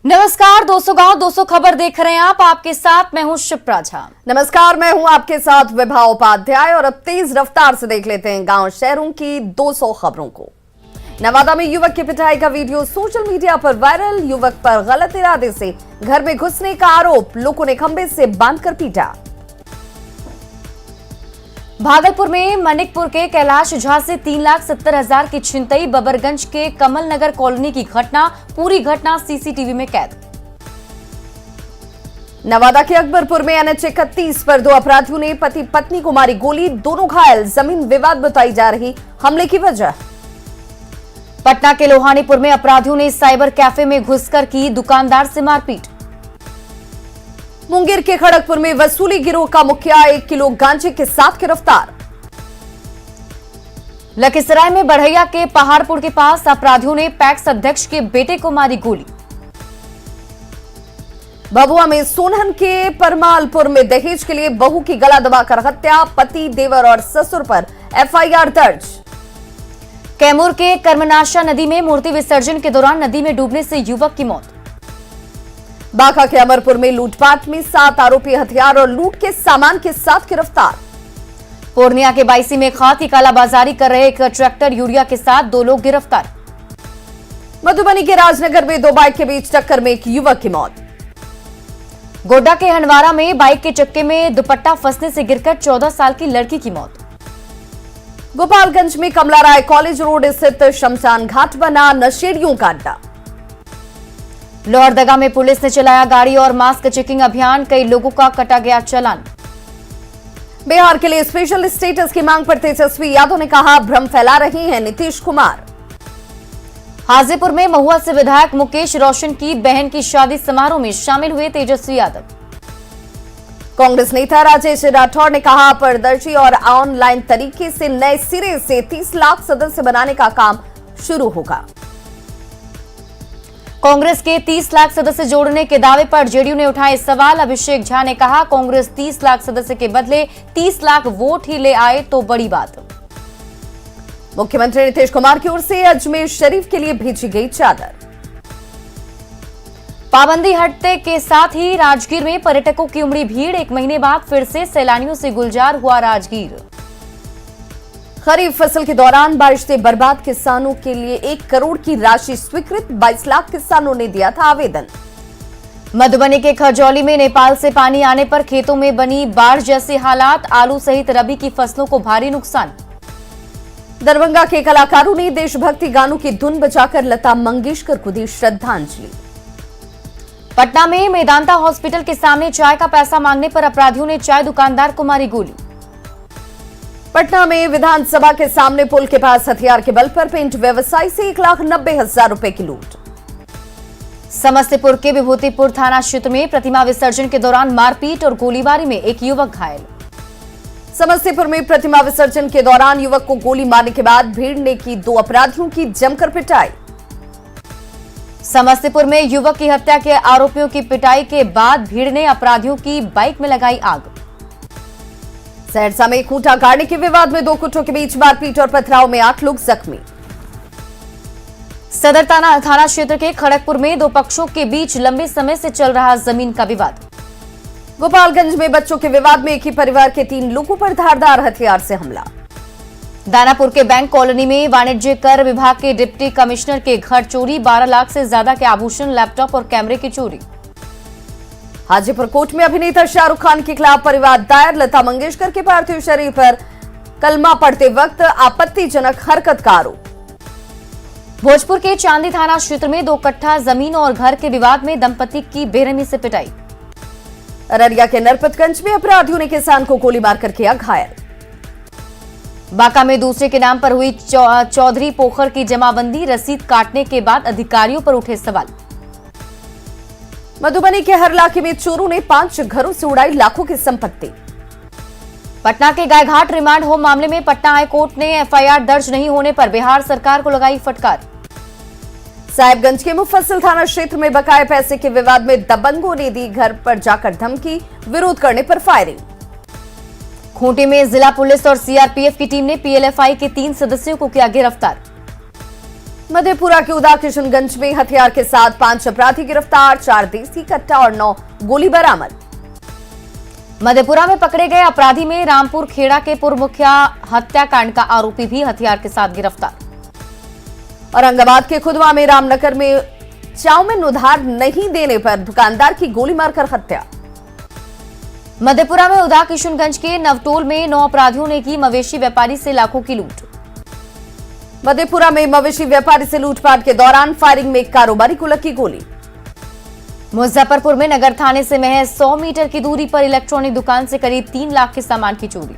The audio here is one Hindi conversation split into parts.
नमस्कार दोस्तों, गांव 200 खबर देख रहे हैं आप। आपके साथ मैं हूं शिप्रा झा। नमस्कार, मैं हूं आपके साथ विभा उपाध्याय और अब तेज रफ्तार से देख लेते हैं गांव शहरों की 200 खबरों को। नवादा में युवक की पिटाई का वीडियो सोशल मीडिया पर वायरल। युवक पर गलत इरादे से घर में घुसने का आरोप, लोगों ने खंबे से बांधकर पीटा। भागलपुर में मनिकपुर के कैलाश झा से 3,70,000 की छिनतई। बबरगंज के कमल नगर कॉलोनी की घटना, पूरी घटना सीसीटीवी में कैद। नवादा के अकबरपुर में NH 31 पर 2 अपराधियों ने पति पत्नी को मारी गोली, दोनों घायल। जमीन विवाद बताई जा रही हमले की वजह। पटना के लोहानीपुर में अपराधियों ने साइबर कैफे में घुसकर की दुकानदार से मारपीट। मुंगेर के खड़गपुर में वसूली गिरोह का मुखिया 1 किलो गांजे के साथ गिरफ्तार। लखीसराय में बढ़ैया के पहाड़पुर के पास अपराधियों ने पैक्स अध्यक्ष के बेटे को मारी गोली। भभुआ में सोनहन के परमालपुर में दहेज के लिए बहू की गला दबाकर हत्या, पति, देवर और ससुर पर FIR दर्ज। कैमूर के कर्मनाशा नदी में मूर्ति विसर्जन के दौरान नदी में डूबने से युवक की मौत। बांका के अमरपुर में लूटपाट में 7 आरोपी हथियार और लूट के सामान के साथ गिरफ्तार। पूर्णिया के बाइसी में खाद की कालाबाजारी कर रहे एक ट्रैक्टर यूरिया के साथ 2 लोग गिरफ्तार। मधुबनी के राजनगर में 2 बाइक के बीच टक्कर में एक युवक की मौत। गोड्डा के हंडवारा में बाइक के चक्के में दुपट्टा फंसने से गिरकर 14 साल की लड़की की मौत। गोपालगंज में कमला राय कॉलेज रोड स्थित शमशान घाट बना नशेड़ियों का अड्डा। लोहरदगा में पुलिस ने चलाया गाड़ी और मास्क चेकिंग अभियान, कई लोगों का कटा गया चालान। बिहार के लिए स्पेशल स्टेटस की मांग पर तेजस्वी यादव ने कहा, भ्रम फैला रही हैं नीतीश कुमार। हाजीपुर में महुआ से विधायक मुकेश रोशन की बहन की शादी समारोह में शामिल हुए तेजस्वी यादव। कांग्रेस नेता राजेश राठौर ने कहा, पारदर्शी और ऑनलाइन तरीके से नए सिरे से 30 लाख सदस्य बनाने का काम शुरू होगा। कांग्रेस के 30 लाख सदस्य जोड़ने के दावे पर जेडीयू ने उठाए सवाल। अभिषेक झा ने कहा, कांग्रेस 30 लाख सदस्य के बदले 30 लाख वोट ही ले आए तो बड़ी बात। मुख्यमंत्री नीतीश कुमार की ओर से अजमेर शरीफ के लिए भेजी गई चादर। पाबंदी हटने के साथ ही राजगीर में पर्यटकों की उमड़ी भीड़। 1 महीने बाद फिर से सैलानियों से गुलजार हुआ राजगीर। खरीफ फसल के दौरान बारिश से बर्बाद किसानों के लिए 1 करोड़ की राशि स्वीकृत। 22 लाख किसानों ने दिया था आवेदन। मधुबनी के खजौली में नेपाल से पानी आने पर खेतों में बनी बाढ़ जैसे हालात। आलू सहित रबी की फसलों को भारी नुकसान। दरभंगा के कलाकारों ने देशभक्ति गानों की धुन बजाकर लता मंगेशकर को दी श्रद्धांजलि। पटना में मेदांता हॉस्पिटल के सामने चाय का पैसा मांगने पर अपराधियों ने चाय दुकानदार को मारी गोली। पटना में विधानसभा के सामने पुल के पास हथियार के बल पर पेंट व्यवसायी से 1,90,000 रुपए की लूट। समस्तीपुर के विभूतिपुर थाना क्षेत्र में प्रतिमा विसर्जन के दौरान मारपीट और गोलीबारी में एक युवक घायल। समस्तीपुर में प्रतिमा विसर्जन के दौरान युवक को गोली मारने के बाद भीड़ ने की 2 अपराधियों की जमकर पिटाई। समस्तीपुर में युवक की हत्या के आरोपियों की पिटाई के बाद भीड़ ने अपराधियों की बाइक में लगाई आग। सहरसा में खूंटा गाड़ने के विवाद में 2 गुटों के बीच मारपीट और पथराव में 8 लोग जख्मी। सदर थाना क्षेत्र के खड़गपुर में 2 पक्षों के बीच लंबे समय से चल रहा जमीन का विवाद। गोपालगंज में बच्चों के विवाद में एक ही परिवार के 3 लोगों पर धारदार हथियार से हमला। दानापुर के बैंक कॉलोनी में वाणिज्य कर विभाग के डिप्टी कमिश्नर के घर चोरी। 12 लाख से ज्यादा के आभूषण, लैपटॉप और कैमरे की चोरी। हाजीपुर कोर्ट में अभिनेता शाहरुख खान के खिलाफ परिवाद दायर। लता मंगेशकर के पार्थिव शरीर पर कलमा पढ़ते वक्त आपत्तिजनक हरकत का आरोप। भोजपुर के चांदी थाना क्षेत्र में 2 कट्ठा जमीन और घर के विवाद में दंपति की बेरहमी से पिटाई। अररिया के नरपतगंज में अपराधियों ने किसान को गोली मारकर किया घायल। बांका में दूसरे के नाम पर हुई चौधरी पोखर की जमाबंदी। रसीद काटने के बाद अधिकारियों पर उठे सवाल। मधुबनी के हर इलाके में चोरों ने 5 घरों से उड़ाई लाखों की संपत्ति। पटना के गायघाट रिमांड होम मामले में पटना हाईकोर्ट ने FIR दर्ज नहीं होने पर बिहार सरकार को लगाई फटकार। साहिबगंज के मुफस्सिल थाना क्षेत्र में बकाए पैसे के विवाद में दबंगों ने दी घर पर जाकर धमकी, विरोध करने पर फायरिंग। खूंटी में जिला पुलिस और CRPF की टीम ने PLFI के 3 सदस्यों को किया गिरफ्तार। मधेपुरा के उदा किशनगंज में हथियार के साथ 5 अपराधी गिरफ्तार, 4 देसी कट्टा और 9 गोली बरामद। मधेपुरा में पकड़े गए अपराधी में रामपुर खेड़ा के पूर्व मुखिया हत्याकांड का आरोपी भी हथियार के साथ गिरफ्तार। औरंगाबाद के खुदवा में रामनगर में चाउमीन उधार नहीं देने पर दुकानदार की गोली मारकर हत्या। मधेपुरा में उदा किशनगंज के नवटोल में 9 अपराधियों ने की मवेशी व्यापारी से लाखों की लूट। मधेपुरा में मवेशी व्यापारी से लूटपाट के दौरान फायरिंग में कारोबारी को लगी गोली। मुजफ्फरपुर में नगर थाने से महज 100 मीटर की दूरी पर इलेक्ट्रॉनिक दुकान से करीब 3 लाख के सामान की चोरी।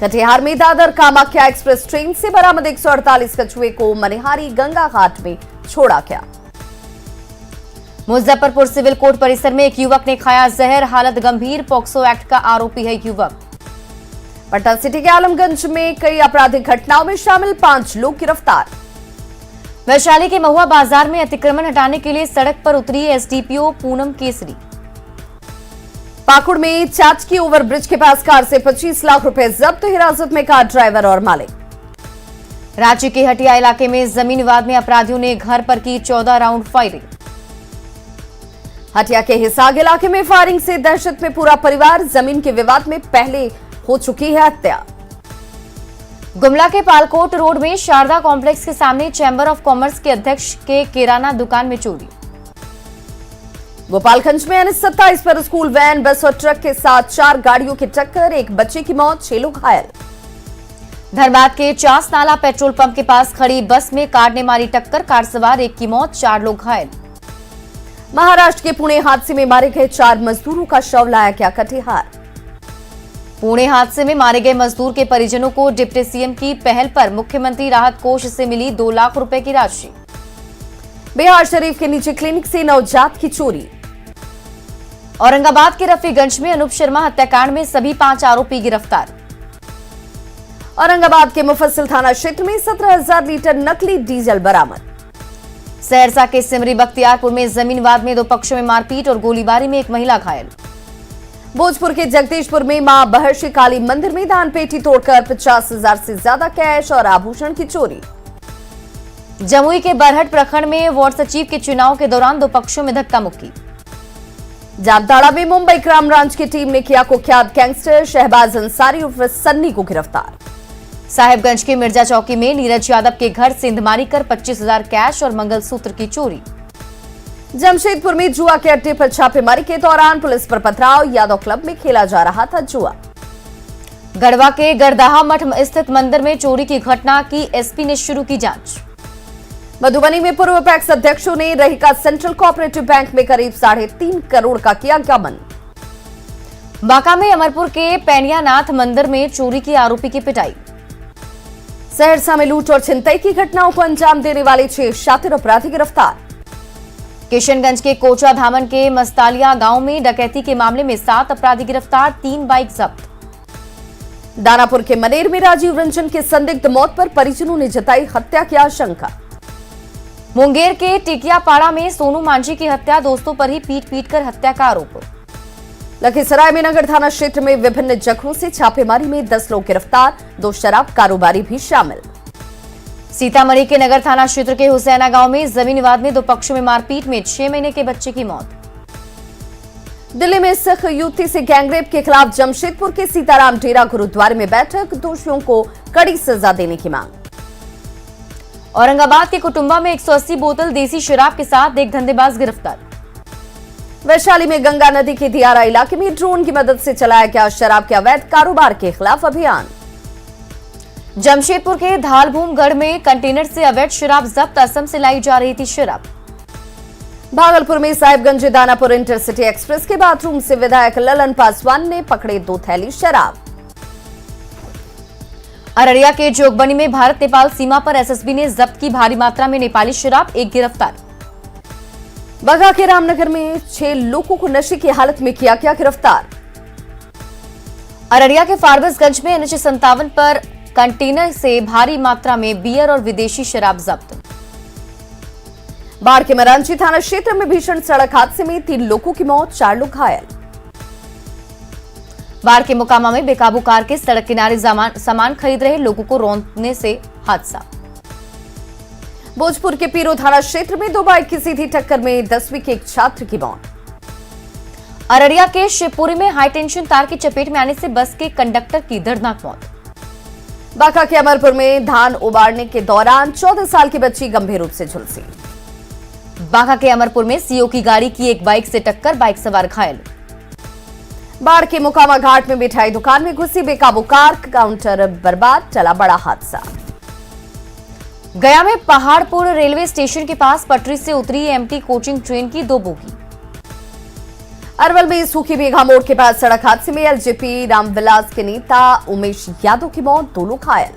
कटिहार में दादर कामाख्या एक्सप्रेस ट्रेन से बरामद 148 कछुए को मनिहारी गंगा घाट में छोड़ा गया। मुजफ्फरपुर सिविल कोर्ट परिसर में एक युवक ने खाया जहर, हालत गंभीर, पॉक्सो एक्ट का आरोपी है युवक। पटना सिटी के आलमगंज में कई आपराधिक घटनाओं में शामिल 5 लोग गिरफ्तार। वैशाली के महुआ बाजार में अतिक्रमण हटाने के लिए सड़क पर उतरी एसडीपीओ पूनम केसरी। पाकुड़ में चाचकी ओवरब्रिज के पास कार से 25 लाख रुपए जब्त, हिरासत में कार ड्राइवर और मालिक। रांची के हटिया इलाके में जमीन विवाद में अपराधियों ने घर पर की 14 राउंड फायरिंग। हटिया के हिसाग इलाके में फायरिंग से दहशत में पूरा परिवार, जमीन के विवाद में पहले हो चुकी है हत्या। गुमला के पालकोट रोड में शारदा कॉम्प्लेक्स के सामने चैंबर ऑफ कॉमर्स के अध्यक्ष के किराना दुकान में चोरी। गोपालगंज में NH-27 पर स्कूल वैन, बस और ट्रक के साथ 4 गाड़ियों की टक्कर, 1 बच्चे की मौत, 6 लोग घायल। धनबाद के चास नाला पेट्रोल पंप के पास खड़ी बस में कार ने मारी टक्कर, कार सवार 1 की मौत, 4 लोग घायल। महाराष्ट्र के पुणे हादसे में मारे गए 4 मजदूरों का शव लाया गया कटिहार। पुणे हादसे में मारे गए मजदूर के परिजनों को डिप्टी सीएम की पहल पर मुख्यमंत्री राहत कोष से मिली 2 लाख रुपए की राशि। बिहार शरीफ के निजी क्लिनिक से नवजात की चोरी। औरंगाबाद के रफीगंज में अनूप शर्मा हत्याकांड में सभी 5 आरोपी गिरफ्तार। औरंगाबाद के मुफस्सिल थाना क्षेत्र में 17,000 लीटर नकली डीजल बरामद। सहरसा के सिमरी बख्तियारपुर में जमीन विवाद में 2 पक्षों में मारपीट और गोलीबारी में 1 महिला घायल। भोजपुर के जगदीशपुर में मां बहर्षि काली मंदिर में दान पेटी तोड़कर 50,000 से ज्यादा कैश और आभूषण की चोरी। जमुई के बरहट प्रखंड में वार्ड सचिव के चुनाव के दौरान 2 पक्षों में धक्का मुक्की। जामताड़ा में मुंबई क्राइम ब्रांच की टीम ने किया कुख्यात गैंगस्टर शहबाज अंसारी उर्फ सन्नी को गिरफ्तार। साहिबगंज के मिर्जा चौकी में नीरज यादव के घर सेंधमारी कर 25,000 कैश और मंगलसूत्र की चोरी। जमशेदपुर में जुआ के अड्डे पर छापेमारी के दौरान पुलिस पर पथराव, यादव क्लब में खेला जा रहा था जुआ। गढ़वा के गरदाहा मठ स्थित मंदिर में चोरी की घटना की एसपी ने शुरू की जांच। मधुबनी में पूर्व पैक्स अध्यक्षों ने रहिका सेंट्रल कोऑपरेटिव बैंक में करीब 3.5 करोड़ का किया गबन। बांका में अमरपुर के पैनियानाथ मंदिर में चोरी की आरोपी की पिटाई। सहरसा में लूट और छिनतई की घटनाओं को अंजाम देने वाले 6 शातिर अपराधी गिरफ्तार। किशनगंज के कोचा धामन के मस्तालिया गांव में डकैती के मामले में 7 अपराधी गिरफ्तार, 3 बाइक जब्त। दानापुर के मनेर में राजीव रंजन के संदिग्ध मौत पर परिजनों ने जताई हत्या की आशंका। मुंगेर के टिकियापाड़ा में सोनू मांझी की हत्या, दोस्तों पर ही पीट कर हत्या का आरोप। लखीसराय में नगर थाना क्षेत्र में विभिन्न जगहों से छापेमारी में 10 लोग गिरफ्तार, 2 शराब कारोबारी भी शामिल। सीतामढ़ी के नगर थाना क्षेत्र के हुसैना गांव में जमीन विवाद में 2 पक्षों में मारपीट में 6 महीने के बच्चे की मौत। दिल्ली में सिख युवती से गैंगरेप के खिलाफ जमशेदपुर के सीताराम डेरा गुरुद्वारे में बैठक, दोषियों को कड़ी सजा देने की मांग। औरंगाबाद के कुटुंबा में 180 बोतल देसी शराब के साथ एक धंधेबाज गिरफ्तार। वैशाली में गंगा नदी के दियारा इलाके में ड्रोन की मदद से चलाया गया शराब के अवैध कारोबार के खिलाफ अभियान। जमशेदपुर के धालभूमगढ़ में कंटेनर से अवैध शराब जब्त, असम से लाई जा रही थी शराब। भागलपुर में साहिबगंज दानापुर इंटरसिटी एक्सप्रेस के बाथरूम से विधायक ललन पासवान ने पकड़े 2 थैली शराब। अररिया के जोगबनी में भारत नेपाल सीमा पर एसएसबी ने जब्त की भारी मात्रा में नेपाली शराब, 1 गिरफ्तार। बगहा के रामनगर में 6 लोगों को नशे की हालत में किया गया गिरफ्तार। अररिया के फारबिसगंज में NH-57 पर कंटेनर से भारी मात्रा में बियर और विदेशी शराब जब्त। बाढ़ के मरांची थाना क्षेत्र में भीषण सड़क हादसे में 3 लोगों की मौत, 4 लोग घायल। बाढ़ के मोकामा में बेकाबू कार के सड़क किनारे सामान खरीद रहे लोगों को रौंदने से हादसा। भोजपुर के पीरो थाना क्षेत्र में दो बाइक की सीधी टक्कर में 10वीं के एक छात्र की मौत। अररिया के शिवपुरी में हाई टेंशन तार की चपेट में आने से बस के कंडक्टर की दर्दनाक मौत। बांका के अमरपुर में धान उबारने के दौरान 14 साल की बच्ची गंभीर रूप से झुलसी। बांका के अमरपुर में सीओ की गाड़ी की एक बाइक से टक्कर, बाइक सवार घायल। बाढ़ के मुकामा घाट में मिठाई दुकान में घुसी बेकाबू कार, काउंटर बर्बाद, चला बड़ा हादसा। गया में पहाड़पुर रेलवे स्टेशन के पास पटरी से उतरी एमटी कोचिंग ट्रेन की 2 बोगी। अरवल में सूखी बीघा मोड़ के पास सड़क हादसे में एलजेपी रामविलास के नेता उमेश यादव की मौत, 2 लोग घायल।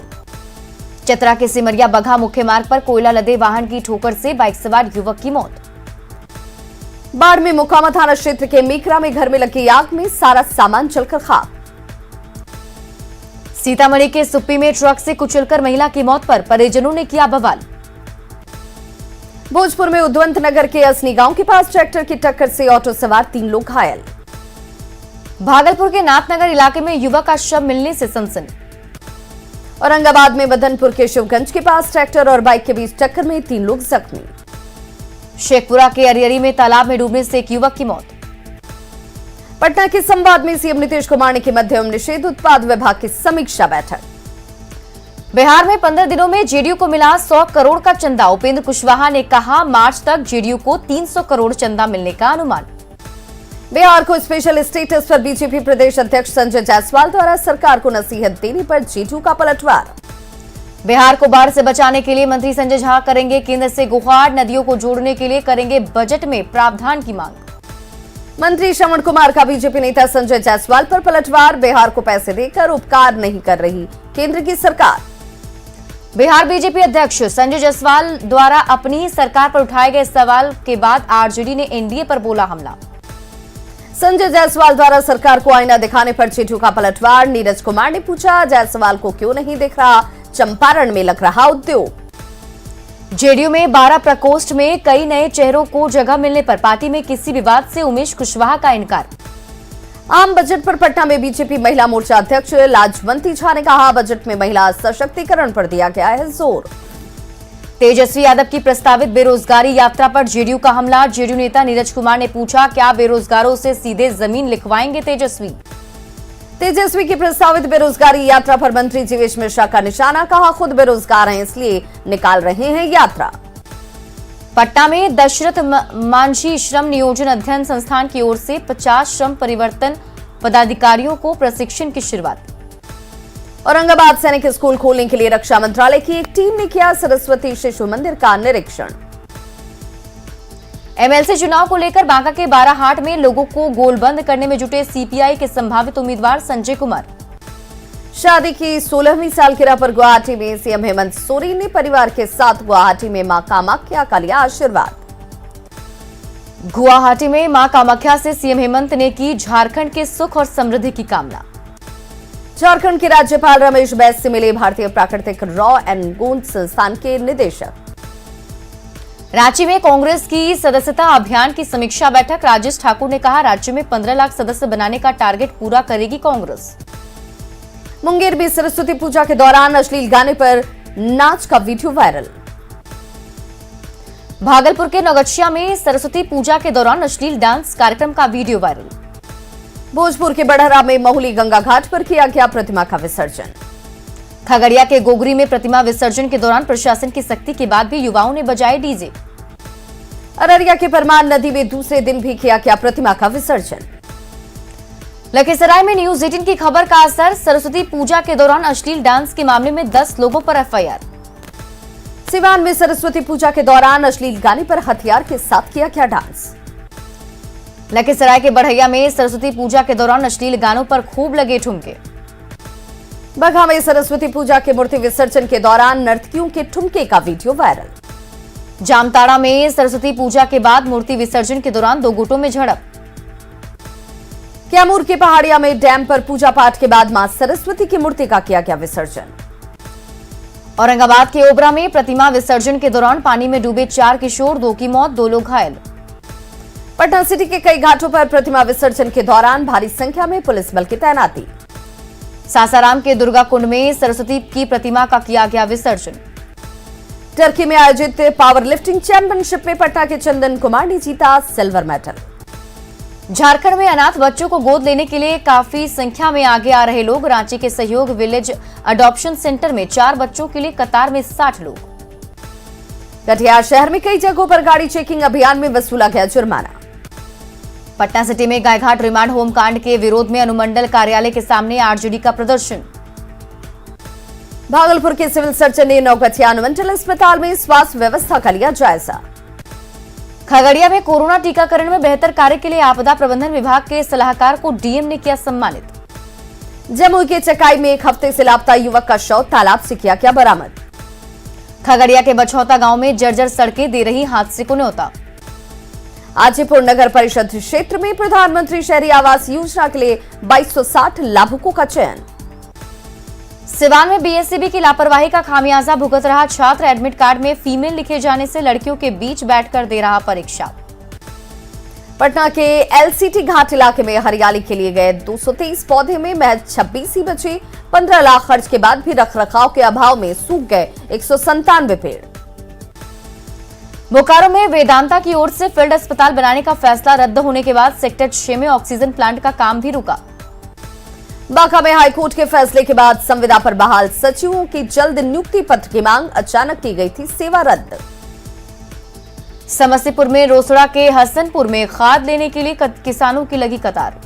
चतरा के सिमरिया बघा मुख्य मार्ग पर कोयला लदे वाहन की ठोकर से बाइक सवार युवक की मौत। बाढ़ में मोकामा थाना क्षेत्र के मीकरा में घर में लगी आग में सारा सामान जलकर खाक। सीतामढ़ी के सुप्पी में ट्रक से कुचलकर महिला की मौत पर परिजनों ने किया बवाल। भोजपुर में उद्वंत नगर के असनी गांव के पास ट्रैक्टर की टक्कर से ऑटो सवार 3 लोग घायल। भागलपुर के नाथनगर इलाके में युवक का शव मिलने से सनसनी। औरंगाबाद में मदनपुर के शिवगंज के पास ट्रैक्टर और बाइक के बीच टक्कर में 3 लोग जख्मी। शेखपुरा के अरियरी में तालाब में डूबने से एक युवक की मौत। पटना के संवाद में सीएम नीतीश कुमार ने की मद्यम निषेध उत्पाद विभाग की समीक्षा बैठक। बिहार में 15 दिनों में जेडीयू को मिला 100 करोड़ का चंदा। उपेंद्र कुशवाहा ने कहा मार्च तक जेडीयू को 300 करोड़ चंदा मिलने का अनुमान। बिहार को स्पेशल स्टेटस पर बीजेपी प्रदेश अध्यक्ष संजय जायसवाल द्वारा सरकार को नसीहत देने पर जेडीयू का पलटवार। बिहार को बाढ़ से बचाने के लिए मंत्री संजय झा करेंगे केंद्र से गुहार, नदियों को जोड़ने के लिए करेंगे बजट में प्रावधान की मांग। मंत्री श्रवण कुमार का बीजेपी नेता संजय जायसवाल पर पलटवार। बिहार को पैसे देकर उपकार नहीं कर रही केंद्र की सरकार। बिहार बीजेपी अध्यक्ष संजय जायसवाल द्वारा अपनी सरकार पर उठाए गए सवाल के बाद आरजेडी ने एनडीए पर बोला हमला। संजय जायसवाल द्वारा सरकार को आईना दिखाने पर जेडीयू का पलटवार। नीरज कुमार ने पूछा जायसवाल को क्यों नहीं दिख रहा चंपारण में लग रहा उद्योग। जेडीयू में 12 प्रकोष्ठ में कई नए चेहरों को जगह मिलने पर पार्टी में किसी विवाद से उमेश कुशवाहा का इनकार। आम बजट पर पटना में बीजेपी महिला मोर्चा अध्यक्ष लाजवंती झा ने कहा बजट में महिला सशक्तिकरण पर दिया गया है जोर। तेजस्वी यादव की प्रस्तावित बेरोजगारी यात्रा पर जेडीयू का हमला। जेडीयू नेता नीरज कुमार ने पूछा क्या बेरोजगारों से सीधे जमीन लिखवाएंगे तेजस्वी। तेजस्वी की प्रस्तावित बेरोजगारी यात्रा पर मंत्री जीवेश मिश्रा का निशाना। कहा खुद बेरोजगार हैं इसलिए निकाल रहे हैं यात्रा। पटना में दशरथ मांझी श्रम नियोजन अध्ययन संस्थान की ओर से 50 श्रम परिवर्तन पदाधिकारियों को प्रशिक्षण की शुरुआत। औरंगाबाद सैनिक स्कूल खोलने के लिए रक्षा मंत्रालय की एक टीम ने किया सरस्वती शिशु मंदिर का निरीक्षण। एमएलसी चुनाव को लेकर बांका के बाराहाट में लोगों को गोलबंद करने में जुटे सीपीआई के संभावित उम्मीदवार संजय कुमार। शादी की 16वीं सालगिरह पर गुवाहाटी में सीएम हेमंत सोरेन ने परिवार के साथ गुवाहाटी में मां कामाख्या का लिया आशीर्वाद। गुवाहाटी में मां कामाख्या से सीएम हेमंत ने की झारखंड के सुख और समृद्धि की कामना। झारखंड के राज्यपाल रमेश बैस से मिले भारतीय प्राकृतिक रॉ एंड गोंद संस्थान के निदेशक। रांची में कांग्रेस की सदस्यता अभियान की समीक्षा बैठक। राजेश ठाकुर ने कहा राज्य में 15 लाख सदस्य बनाने का टारगेट पूरा करेगी कांग्रेस। मुंगेर में सरस्वती पूजा के दौरान अश्लील गाने पर नाच का वीडियो वायरल। भागलपुर के नौगछिया में सरस्वती पूजा के दौरान अश्लील डांस कार्यक्रम का वीडियो वायरल। भोजपुर के बड़हरा में महुली गंगा घाट पर किया गया प्रतिमा का विसर्जन। खगड़िया के गोगरी में प्रतिमा विसर्जन के दौरान प्रशासन की सख्ती के बाद भी युवाओं ने बजाए डीजे। अररिया के परमान नदी में दूसरे दिन भी किया गया प्रतिमा का विसर्जन। लखीसराय में न्यूज 18 की खबर का असर। सरस्वती पूजा के दौरान अश्लील डांस के मामले में 10 लोगों पर एफआईआर। सिवान में सरस्वती पूजा के दौरान अश्लील गाने पर हथियार के साथ किया गया डांस। लखीसराय के बढ़ैया में सरस्वती पूजा के दौरान अश्लील गानों पर खूब लगे ठुमके। बघा में सरस्वती पूजा के मूर्ति विसर्जन के दौरान नर्तकियों के ठुमके का वीडियो वायरल। जामताड़ा में सरस्वती पूजा के बाद मूर्ति विसर्जन के दौरान 2 गुटों में झड़प। कैमूर के पहाड़िया में डैम पर पूजा पाठ के बाद मां सरस्वती की मूर्ति का किया गया विसर्जन। औरंगाबाद के ओबरा में प्रतिमा विसर्जन के दौरान पानी में डूबे 4 किशोर, 2 की मौत, 2 लोग घायल। पटना सिटी के कई घाटों पर प्रतिमा विसर्जन के दौरान भारी संख्या में पुलिस बल की तैनाती। सासाराम के दुर्गा कुंड में सरस्वती की प्रतिमा का किया गया विसर्जन। टर्की में आयोजित पावर लिफ्टिंग चैंपियनशिप में पटना के चंदन कुमार ने जीता सिल्वर मेडल। झारखंड में अनाथ बच्चों को गोद लेने के लिए काफी संख्या में आगे आ रहे लोग। रांची के सहयोग विलेज अडॉप्शन सेंटर में 4 बच्चों के लिए कतार में 60 लोग। कटिहार शहर में कई जगहों पर गाड़ी चेकिंग अभियान में वसूला गया जुर्माना। पटना सिटी में गायघाट रिमांड होम कांड के विरोध में अनुमंडल कार्यालय के सामने आरजेडी का प्रदर्शन। भागलपुर के सिविल सर्जन ने नौगछिया अनुमंडल अस्पताल में स्वास्थ्य व्यवस्था का लिया जायजा। खगड़िया में कोरोना टीकाकरण में बेहतर कार्य के लिए आपदा प्रबंधन विभाग के सलाहकार को डीएम ने किया सम्मानित। जमुई के चकाई में एक हफ्ते से लापता युवक का शव तालाब से किया गया बरामद। खगड़िया के बछौता गांव में जर्जर सड़कें दे रही हादसे को न्योता। हाजीपुर नगर परिषद क्षेत्र में प्रधानमंत्री शहरी आवास योजना के लिए 2260 लाभुकों का चयन। सिवान में बीएससीबी की लापरवाही का खामियाजा भुगत रहा छात्र। एडमिट कार्ड में फीमेल लिखे जाने से लड़कियों के बीच बैठकर दे रहा परीक्षा। पटना के एलसीटी घाट इलाके में हरियाली के लिए गए 223 पौधे में महज 26 ही बचे। 15 लाख खर्च के बाद भी रखरखाव के अभाव में सूख गए 197 पेड़। बोकारो में वेदांता की ओर से फील्ड अस्पताल बनाने का फैसला रद्द होने के बाद सेक्टर 6 में ऑक्सीजन प्लांट का काम भी रुका। बांका में हाईकोर्ट के फैसले के बाद संविदा पर बहाल सचिवों की जल्द नियुक्ति पत्र की मांग। अचानक की गई थी सेवा रद्द। समस्तीपुर में रोसड़ा के हसनपुर में खाद लेने के लिए किसानों की लगी कतार।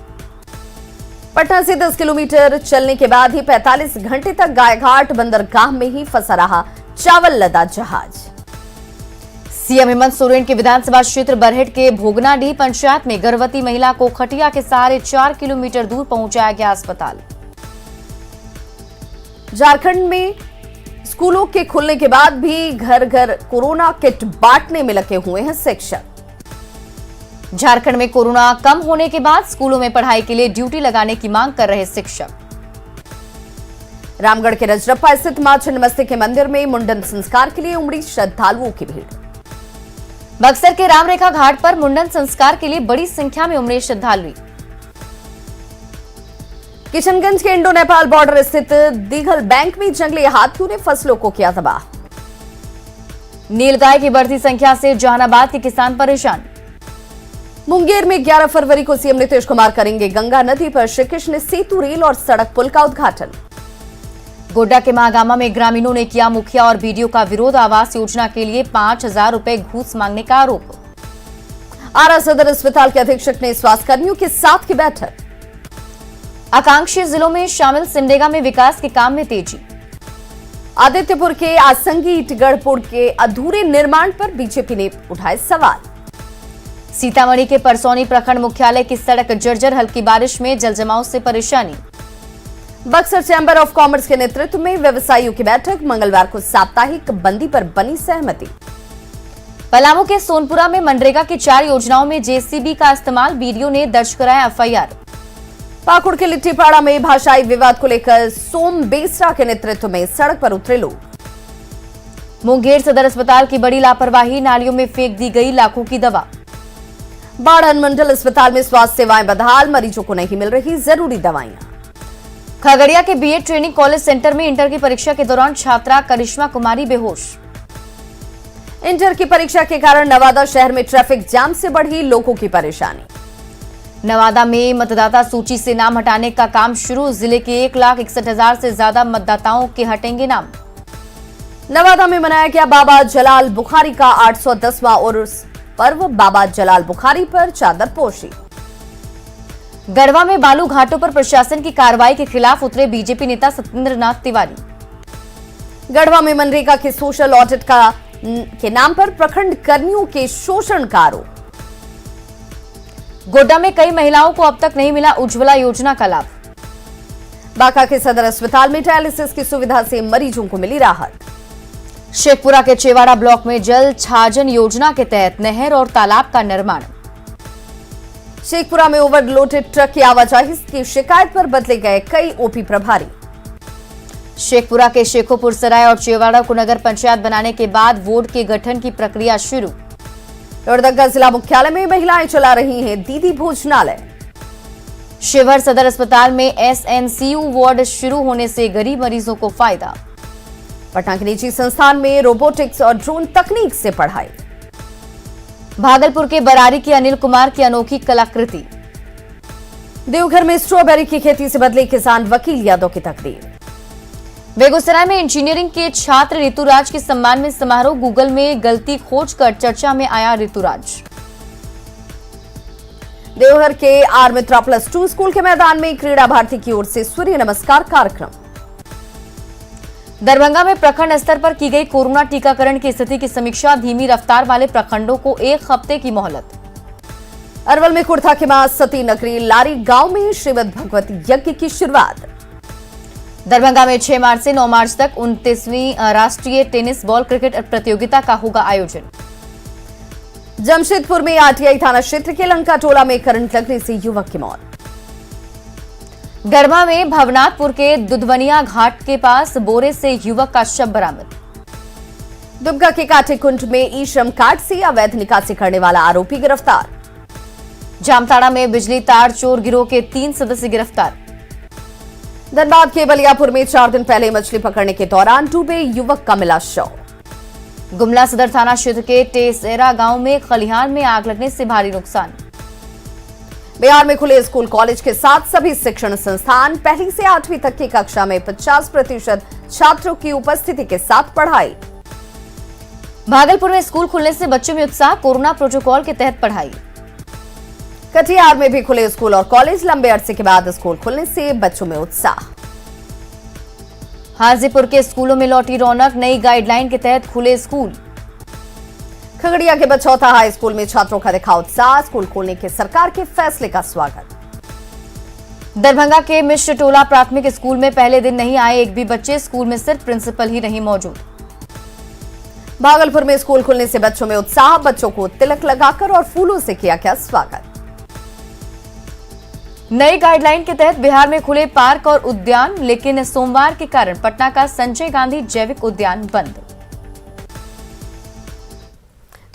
पटना से 10 किलोमीटर चलने के बाद ही 45 घंटे तक गायघाट बंदरगाह में ही फंसा रहा चावल लदा जहाज। सीएम हेमंत सोरेन के विधानसभा क्षेत्र बरहेट के भोगनाडीह पंचायत में गर्भवती महिला को खटिया के सहारे 4 किलोमीटर दूर पहुंचाया गया अस्पताल। झारखंड में स्कूलों के खुलने के बाद भी घर घर कोरोना किट बांटने में लगे हुए हैं शिक्षक। झारखंड में कोरोना कम होने के बाद स्कूलों में पढ़ाई के लिए ड्यूटी लगाने की मांग कर रहे शिक्षक। रामगढ़ के रजरप्पा स्थित मां छिन्नमस्ती के मंदिर में मुंडन संस्कार के लिए उमड़ी श्रद्धालुओं की भीड़। बक्सर के रामरेखा घाट पर मुंडन संस्कार के लिए बड़ी संख्या में उमड़े श्रद्धालु। किशनगंज के इंडो नेपाल बॉर्डर स्थित दीघल बैंक में जंगली हाथियों ने फसलों को किया तबाह। नीलगाय की बढ़ती संख्या से जहानाबाद के किसान परेशान। मुंगेर में 11 फरवरी को सीएम नीतीश कुमार करेंगे गंगा नदी पर श्री कृष्ण सेतु रेल और सड़क पुल का उद्घाटन। गोड्डा के महागामा में ग्रामीणों ने किया मुखिया और बीडीओ का विरोध। आवास योजना के लिए 5000 रुपए घूस मांगने का आरोप। आरा सदर अस्पताल के अधीक्षक ने स्वास्थ्य कर्मियों के साथ की बैठक। आकांक्षी जिलों में शामिल सिमडेगा में विकास के काम में तेजी। आदित्यपुर के आसंगी ईटगढ़ पुल के अधूरे निर्माण पर बीजेपी ने उठाए सवाल। सीतामढ़ी के परसौनी प्रखंड मुख्यालय की सड़क जर्जर। हल्की बारिश में जलजमाव से परेशानी। बक्सर चैंबर ऑफ कॉमर्स के नेतृत्व में व्यवसायियों की बैठक। मंगलवार को साप्ताहिक बंदी पर बनी सहमति। पलामू के सोनपुरा में मनरेगा की 4 योजनाओं में जेसीबी का इस्तेमाल। बीडीओ ने दर्ज कराया एफआईआर। पाकुड़ के लिट्टीपाड़ा में भाषाई विवाद को लेकर सोम बेसरा के नेतृत्व में सड़क पर उतरे लोग। मुंगेर सदर अस्पताल की बड़ी लापरवाही। नालियों में फेंक दी गई लाखों की दवा। बाढ़ अनुमंडल अस्पताल में स्वास्थ्य सेवाएं बदहाल। मरीजों को नहीं मिल रही जरूरी दवाइयां। खगड़िया के बीएड ट्रेनिंग कॉलेज सेंटर में इंटर की परीक्षा के दौरान छात्रा करिश्मा कुमारी बेहोश। इंटर की परीक्षा के कारण नवादा शहर में ट्रैफिक जाम से बढ़ी लोगों की परेशानी। नवादा में मतदाता सूची से नाम हटाने का काम शुरू। जिले के 1,61,000 से ज्यादा मतदाताओं के हटेंगे नाम। नवादा में मनाया गया बाबा जलाल बुखारी का 810वां उर्स पर्व। बाबा जलाल बुखारी पर चादर पोशी। गढ़वा में बालू घाटों पर प्रशासन की कार्रवाई के खिलाफ उतरे बीजेपी नेता सत्येंद्र नाथ तिवारी। गढ़वा में मनरेगा के सोशल ऑडिट के नाम पर प्रखंड कर्मियों के शोषण का आरोप। गोड्डा में कई महिलाओं को अब तक नहीं मिला उज्ज्वला योजना का लाभ। बांका के सदर अस्पताल में डायलिसिस की सुविधा से मरीजों को मिली राहत। शेखपुरा के चेवाड़ा ब्लॉक में जल छाजन योजना के तहत नहर और तालाब का निर्माण। शेखपुरा में ओवरलोडेड ट्रक की आवाजाही की शिकायत पर बदले गए कई ओपी प्रभारी। शेखपुरा के शेखोपुर सराय और चेवाड़ा को नगर पंचायत बनाने के बाद वार्ड के गठन की प्रक्रिया शुरू। लोहरदगा जिला मुख्यालय में महिलाएं चला रही हैं दीदी भोजनालय। शिवहर सदर अस्पताल में एसएनसीयू वार्ड शुरू होने से गरीब मरीजों को फायदा। पटना के निजी संस्थान में रोबोटिक्स और ड्रोन तकनीक से पढ़ाई। भागलपुर के बरारी की अनिल कुमार की अनोखी कलाकृति। देवघर में स्ट्रॉबेरी की खेती से बदले किसान, वकील यादव की तकरीर। बेगूसराय में इंजीनियरिंग के छात्र ऋतुराज के सम्मान में समारोह। गूगल में गलती खोजकर चर्चा में आया ऋतुराज। देवघर के आर मित्रा +2 स्कूल के मैदान में क्रीड़ा भारती की ओर से सूर्य नमस्कार कार्यक्रम। दरभंगा में प्रखंड स्तर पर की गई कोरोना टीकाकरण की स्थिति की समीक्षा। धीमी रफ्तार वाले प्रखंडों को 1 हफ्ते की मोहलत। अरवल में कुर्था के मां सती नगरी लारी गांव में श्रीमद भगवत यज्ञ की शुरुआत। दरभंगा में 6 मार्च से 9 मार्च तक 29वीं राष्ट्रीय टेनिस बॉल क्रिकेट प्रतियोगिता का होगा आयोजन। जमशेदपुर में आरटीआई थाना क्षेत्र के लंका टोला में करंट लगने से युवक की मौत। गरबा में भवनाथपुर के दुधवनिया घाट के पास बोरे से युवक का शव बरामद। दुबका के काटेकुंड में ई श्रम कार्ड से अवैध निकासी करने वाला आरोपी गिरफ्तार। जामताड़ा में बिजली तार चोर गिरोह के 3 सदस्य गिरफ्तार। धनबाद के बलियापुर में 4 दिन पहले मछली पकड़ने के दौरान डूबे युवक का मिला शव। गुमला सदर थाना क्षेत्र के टेसेरा गांव में खलिहान में आग लगने से भारी नुकसान। बिहार में खुले स्कूल कॉलेज के साथ सभी शिक्षण संस्थान, 1ली से 8वीं तक की कक्षा में 50% छात्रों की उपस्थिति के साथ पढ़ाई। भागलपुर में स्कूल खुलने से बच्चों में उत्साह। कोरोना प्रोटोकॉल के तहत पढ़ाई। कटिहार में भी खुले स्कूल और कॉलेज, लंबे अरसे के बाद स्कूल खुलने से बच्चों में उत्साह। हाजीपुर के स्कूलों में लौटी रौनक। नई गाइडलाइन के तहत खुले स्कूल। खगड़िया के बछौता हाई स्कूल में छात्रों का दिखा उत्साह। स्कूल खोलने के सरकार के फैसले का स्वागत। दरभंगा के मिश्र टोला प्राथमिक स्कूल में पहले दिन नहीं आए एक भी बच्चे। स्कूल में सिर्फ प्रिंसिपल ही नहीं मौजूद। भागलपुर में स्कूल खुलने से बच्चों में उत्साह। बच्चों को तिलक लगाकर और फूलों से किया गया स्वागत। नई गाइडलाइन के तहत बिहार में खुले पार्क और उद्यान, लेकिन सोमवार के कारण पटना का संजय गांधी जैविक उद्यान बंद।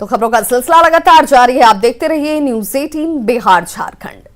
तो खबरों का सिलसिला लगातार जारी है। आप देखते रहिए न्यूज़ 18 बिहार झारखंड।